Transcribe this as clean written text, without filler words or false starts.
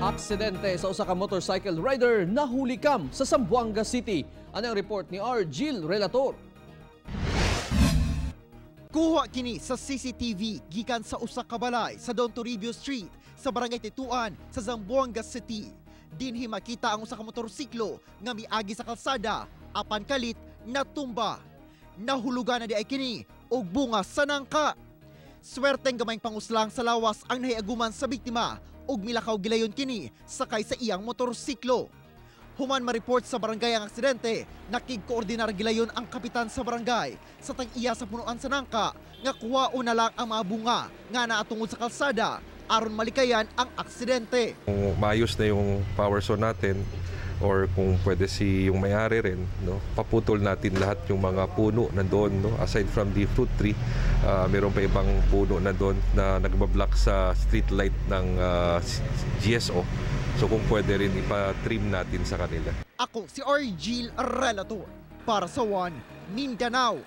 Aksidente sa usa ka motorcycle rider nahulikam sa Zamboanga City. Ano ang report ni R. Gil Relator? Kuha kini sa CCTV gikan sa usa ka balay sa Don Toribio Street sa Barangay Tituan sa Zamboanga City. Dinhi makita ang usa ka motorsiklo nga miagi sa kalsada apan kalit natumba. Nahulugan na di ay kini og bunga sa nangka. Swerteng gamayng panguslang sa lawas ang nahiaguman sa biktima ug milakaw gilayon kini sakay sa iyang motorsiklo. Human ma-report sa barangay ang aksidente, nakig-koordinar gilayon ang kapitan sa barangay sa tag-iya sa punuan sa nangka nga kuwaon na lang ang mga bunga nga naatungod sa kalsada aron malikayan ang aksidente. Kung maayos na yung power saw natin or kung pwede yung may-ari rin, no, paputol natin lahat yung mga puno nandoon, no, aside from the fruit tree, meron pa ibang puno nandoon na nagbablock sa street light ng GSO. So kung pwede rin ipa-trim natin sa kanila. Ako si R. Gil Relator para sa One Mindanao.